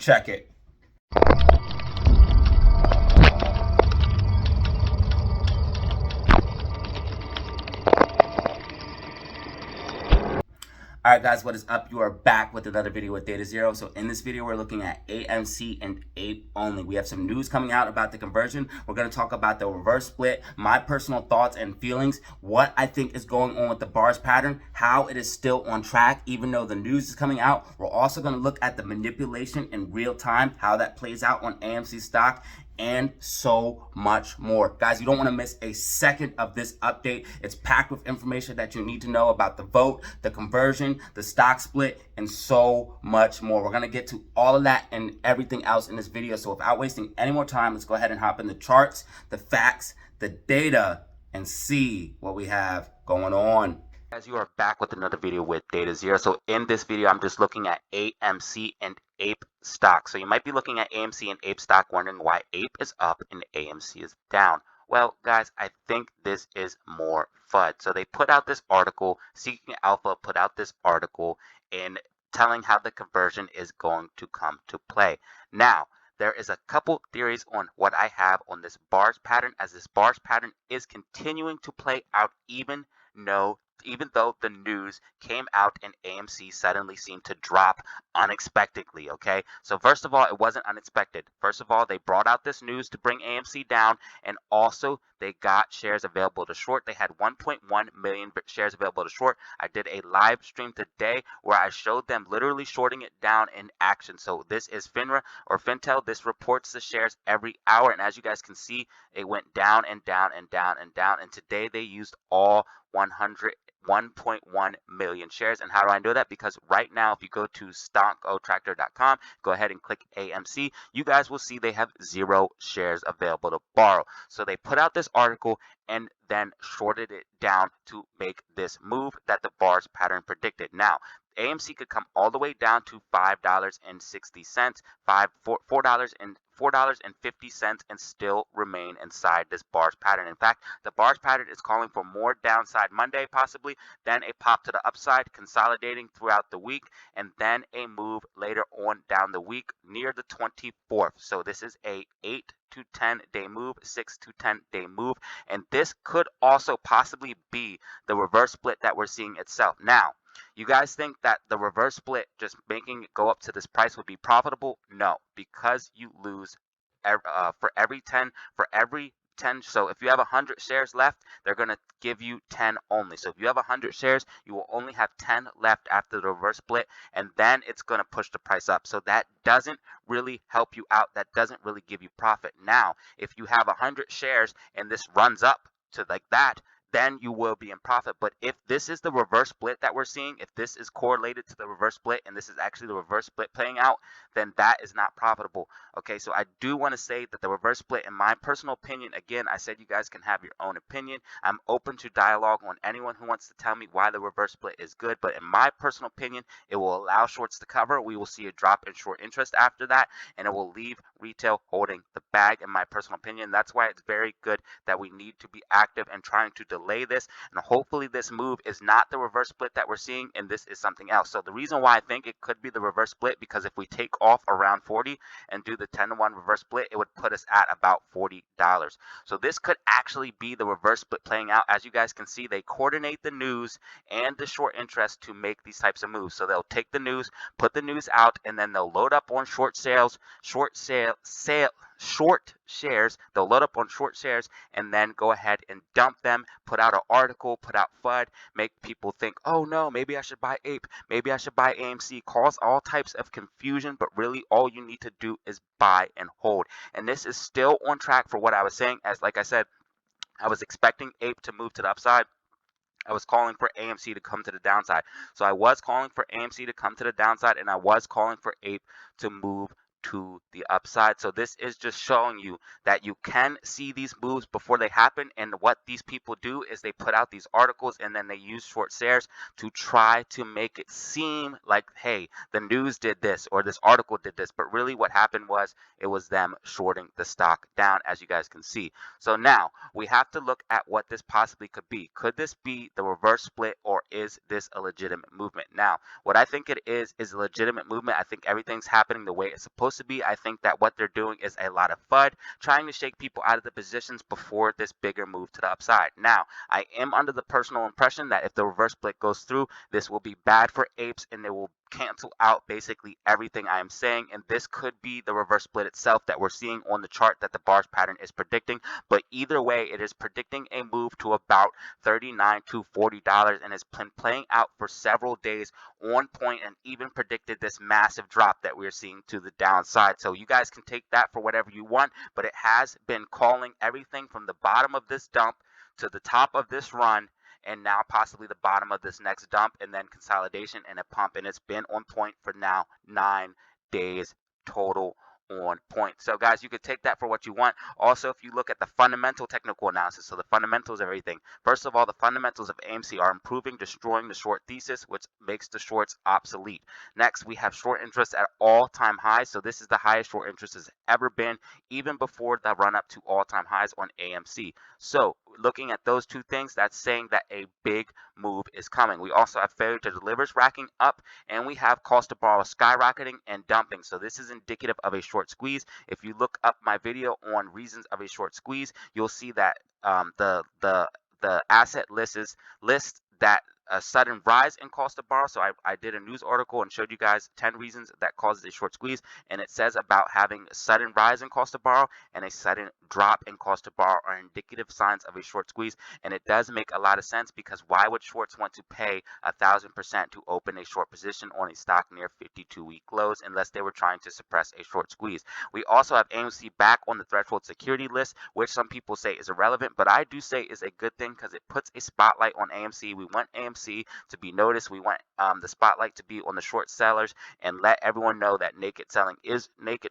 Check it. Alright guys, what is up? You are back with another video with Data Zero. So in this video, we're looking at AMC and APE only. We have some news coming out about the conversion. We're going to talk about the reverse split, my personal thoughts and feelings, what I think is going on with the bars pattern, how it is still on track, even though the news is coming out. We're also going to look at the manipulation in real time, how that plays out on AMC stock, and so much more. Guys, you don't want to miss a second of this update. It's packed with information that you need to know about the vote, the conversion, the stock split, and so much more. We're going to get to all of that and everything else in this video. So without wasting any more time, let's go ahead and hop in the charts, the facts, the data, and see what we have going on. Guys, you are back with another video with Data Zero. So in this video, I'm just looking at AMC and APE stock. So you might be looking at AMC and APE stock wondering why APE is up and AMC is down. Well, guys, I think this is more FUD. So they put out this article, Seeking Alpha put out this article in telling how the conversion is going to come to play. Now, there is a couple theories on what I have on this bars pattern, as this bars pattern is continuing to play out even though the news came out and AMC suddenly seemed to drop unexpectedly, okay? So first of all, it wasn't unexpected. First of all, they brought out this news to bring AMC down, and also they got shares available to short. They had 1.1 million shares available to short. I did a live stream today where I showed them literally shorting it down in action. So this is FINRA or Fintel. This reports the shares every hour, and as you guys can see, it went down and down and down and down, and today they used all 1.1 million shares. And how do I know that? Because right now, if you go to stockotractor.com, go ahead and click AMC, you guys will see they have 0 shares available to borrow. So they put out this article and then shorted it down to make this move that the bars pattern predicted. Now, AMC could come all the way down to $5.60, $4.50, and still remain inside this bars pattern. In fact, the bars pattern is calling for more downside Monday possibly, then a pop to the upside, consolidating throughout the week, and then a move later on down the week near the 24th. So this is a 8 to 10 day move, 6 to 10 day move, and this could also possibly be the reverse split that we're seeing itself. Now, you guys think that the reverse split, just making it go up to this price, would be profitable? No, because you lose for every 10. So if you have 100 shares left, they're going to give you 10 only. So if you have 100 shares, you will only have 10 left after the reverse split, and then it's going to push the price up. So that doesn't really help you out. That doesn't really give you profit. Now, if you have 100 shares and this runs up to like that, then you will be in profit. But if this is the reverse split that we're seeing, if this is correlated to the reverse split and this is actually the reverse split playing out, then that is not profitable. Okay, so I do want to say that the reverse split, in my personal opinion, again, I said you guys can have your own opinion. I'm open to dialogue on anyone who wants to tell me why the reverse split is good, but in my personal opinion, it will allow shorts to cover. We will see a drop in short interest after that, and it will leave retail holding the bag, in my personal opinion. That's why it's very good that we need to be active and trying to delay this, and hopefully this move is not the reverse split that we're seeing and this is something else. So the reason why I think it could be the reverse split, because if we take off around 40 and do the 10-to-1 reverse split, it would put us at about $40. So this could actually be the reverse split playing out. As you guys can see, they coordinate the news and the short interest to make these types of moves. So they'll take the news, put the news out, and then they'll load up on short shares. They'll load up on short shares and then go ahead and dump them, put out an article, put out FUD, make people think, oh no, maybe I should buy APE, maybe I should buy AMC, cause all types of confusion, but really all you need to do is buy and hold. And this is still on track for what I was saying. As like I said, I was expecting APE to move to the upside. I was calling for AMC to come to the downside. So I was calling for AMC to come to the downside, and I was calling for APE to move to the upside. So this is just showing you that you can see these moves before they happen, and what these people do is they put out these articles and then they use short shares to try to make it seem like, hey, the news did this or this article did this, but really what happened was it was them shorting the stock down, as you guys can see. So now we have to look at what this possibly could be. Could this be the reverse split, or is this a legitimate movement? Now, what I think it is a legitimate movement. I think everything's happening the way it's supposed supposed to be. I think that what they're doing is a lot of FUD, trying to shake people out of the positions before this bigger move to the upside. Now, I am under the personal impression that if the reverse split goes through, this will be bad for apes and they will cancel out basically everything I am saying, and this could be the reverse split itself that we're seeing on the chart that the bars pattern is predicting. But either way, it is predicting a move to about $39 to $40 and has been playing out for several days on point, and even predicted this massive drop that we're seeing to the downside. So you guys can take that for whatever you want, but it has been calling everything from the bottom of this dump to the top of this run, and now possibly the bottom of this next dump, and then consolidation and a pump, and it's been on point for now 9 days total on point. So guys, you could take that for what you want. Also, if you look at the fundamental technical analysis, so the fundamentals of everything, first of all, the fundamentals of AMC are improving, destroying the short thesis, which makes the shorts obsolete. Next, we have short interest at all-time highs, so this is the highest short interest has ever been, even before the run up to all-time highs on AMC. So looking at those two things, that's saying that a big move is coming. We also have failure to delivers racking up, and we have cost to borrow skyrocketing and dumping. So this is indicative of a short squeeze. If you look up my video on reasons of a short squeeze, you'll see that the asset list that a sudden rise in cost to borrow. So I did a news article and showed you guys 10 reasons that causes a short squeeze, and it says about having a sudden rise in cost to borrow and a sudden drop in cost to borrow are indicative signs of a short squeeze. And it does make a lot of sense, because why would shorts want to pay 1,000% to open a short position on a stock near 52-week lows unless they were trying to suppress a short squeeze? We also have AMC back on the threshold security list, which some people say is irrelevant, but I do say is a good thing, because it puts a spotlight on AMC. We want AMC to be noticed. We want the spotlight to be on the short sellers and let everyone know that naked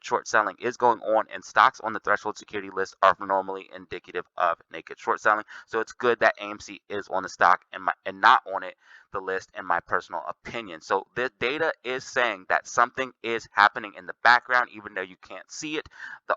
short selling is going on, and stocks on the threshold security list are normally indicative of naked short selling. So it's good that AMC is on the stock and not on the list, in my personal opinion. So the data is saying that something is happening in the background, even though you can't see it.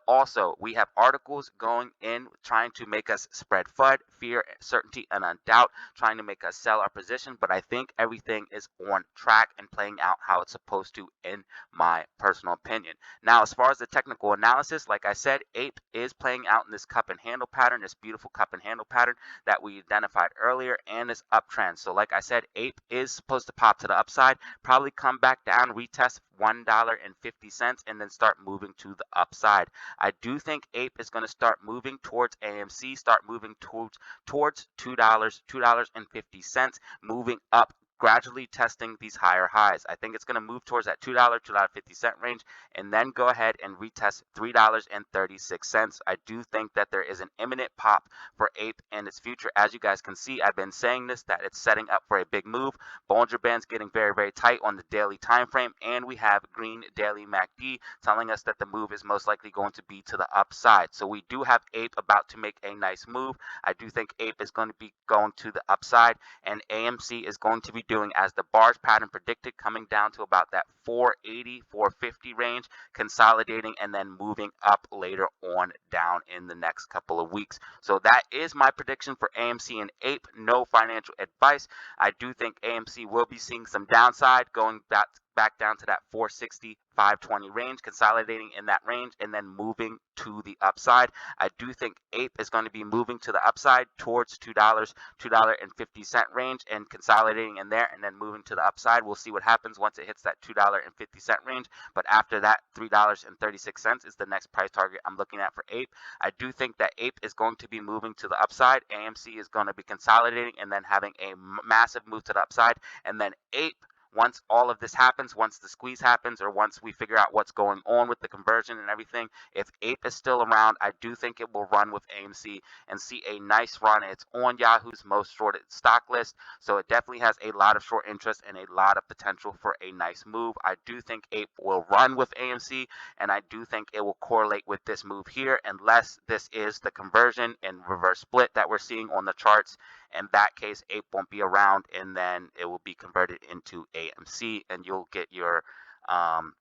Also, we have articles going in trying to make us spread FUD, fear, certainty, and doubt, trying to make us sell our position. But I think everything is on track and playing out how it's supposed to, in my personal opinion. Now, as far as the technical analysis, like I said, APE is playing out in this cup and handle pattern, this beautiful cup and handle pattern that we identified earlier, and this uptrend. So like I said, APE is supposed to pop to the upside, probably come back down, retest $1.50, and then start moving to the upside. I do think APE is going to start moving towards AMC, start moving towards $2, $2.50, moving up, gradually testing these higher highs. I think it's going to move towards that $2, $2.50 range, and then go ahead and retest $3.36. I do think that there is an imminent pop for APE and its future. As you guys can see, I've been saying this, that it's setting up for a big move. Bollinger Band's getting very, very tight on the daily time frame, and we have green daily MACD telling us that the move is most likely going to be to the upside. So we do have APE about to make a nice move. I do think APE is going to be going to the upside, and AMC is going to be doing as the bars pattern predicted, coming down to about that 480, 450 range, consolidating, and then moving up later on down in the next couple of weeks. So that is my prediction for AMC and APE. No financial advice. I do think AMC will be seeing some downside, going back down to that 460, 520 range, consolidating in that range, and then moving to the upside. I do think APE is going to be moving to the upside towards $2, $2.50 range, and consolidating in there, and then moving to the upside. We'll see what happens once it hits that $2.50 range. But after that, $3.36 is the next price target I'm looking at for APE. I do think that APE is going to be moving to the upside. AMC is going to be consolidating and then having a massive move to the upside, and then APE, once all of this happens, once the squeeze happens, or once we figure out what's going on with the conversion and everything, if APE is still around, I do think it will run with AMC and see a nice run. It's on Yahoo's most shorted stock list, so it definitely has a lot of short interest and a lot of potential for a nice move. I do think APE will run with AMC, and I do think it will correlate with this move here, unless this is the conversion and reverse split that we're seeing on the charts. In that case, APE won't be around, and then it will be converted into AMC, and you'll get your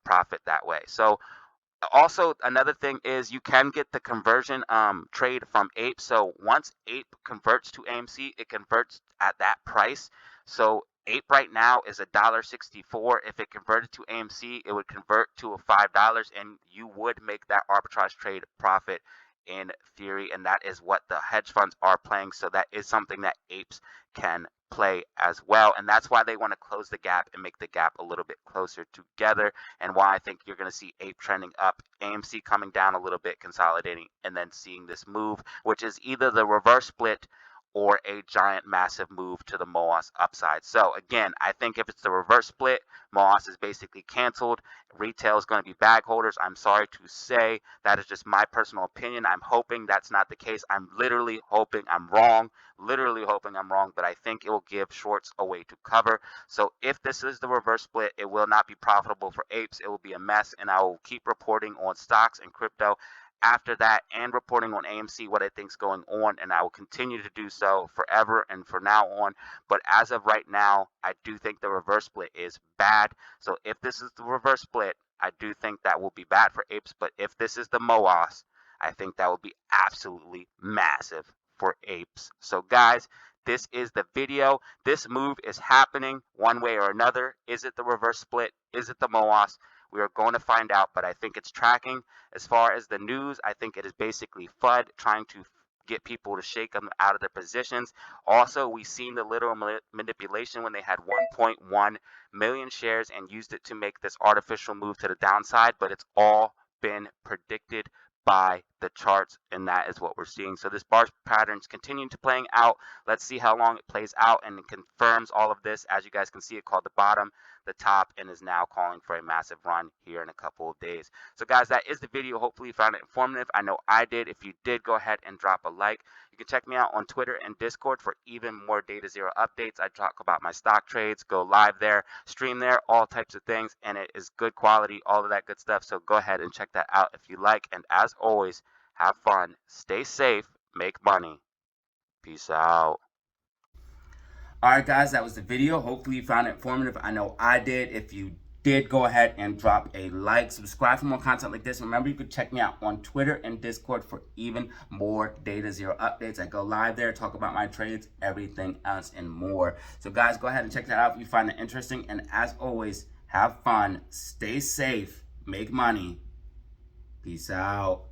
profit that way. So also, another thing is you can get the conversion trade from APE. So once APE converts to AMC, it converts at that price. So Ape right now is $1.64. If it converted to AMC, it would convert to a $5, and you would make that arbitrage trade profit in theory, and that is what the hedge funds are playing. So that is something that apes can play as well, and that's why they want to close the gap and make the gap a little bit closer together, and why I think you're going to see ape trending up, AMC coming down a little bit, consolidating, and then seeing this move, which is either the reverse split or a giant massive move to the MOASS upside. So again, I think if it's the reverse split, MOASS is basically canceled. Retail is going to be bag holders. I'm sorry to say, that is just my personal opinion. I'm hoping that's not the case. I'm literally hoping I'm wrong. Literally hoping I'm wrong, but I think it will give shorts a way to cover. So if this is the reverse split, it will not be profitable for apes. It will be a mess, and I will keep reporting on stocks and crypto after that, and reporting on AMC what I think is going on, and I will continue to do so forever and from now on. But as of right now, I do think the reverse split is bad. So if this is the reverse split, I do think that will be bad for apes. But if this is the MOASS, I think that will be absolutely massive for apes. So guys, this is the video. This move is happening one way or another. Is it the reverse split? Is it the MOASS? We are going to find out, but I think it's tracking. As far as the news, I think it is basically FUD trying to get people to shake them out of their positions. Also, we've seen the literal manipulation when they had 1.1 million shares and used it to make this artificial move to the downside, but it's all been predicted by the charts, and that is what we're seeing. So this bar pattern is continuing to playing out. Let's see how long it plays out, and it confirms all of this. As you guys can see, it called the bottom, the top, and is now calling for a massive run here in a couple of days. So guys, that is the video. Hopefully you found it informative. I know I did. If you did, go ahead and drop a like. You can check me out on Twitter and Discord for even more Data Zero updates. I talk about my stock trades, go live there, stream there, all types of things, and it is good quality, all of that good stuff. So go ahead and check that out if you like. And as always, have fun, stay safe, make money. Peace out. All right, guys, that was the video. Hopefully you found it informative. I know I did. If you did, go ahead and drop a like, subscribe for more content like this. Remember, you can check me out on Twitter and Discord for even more Data Zero updates. I go live there, talk about my trades, everything else, and more. So guys, go ahead and check that out if you find it interesting. And as always, have fun, stay safe, make money. Peace out.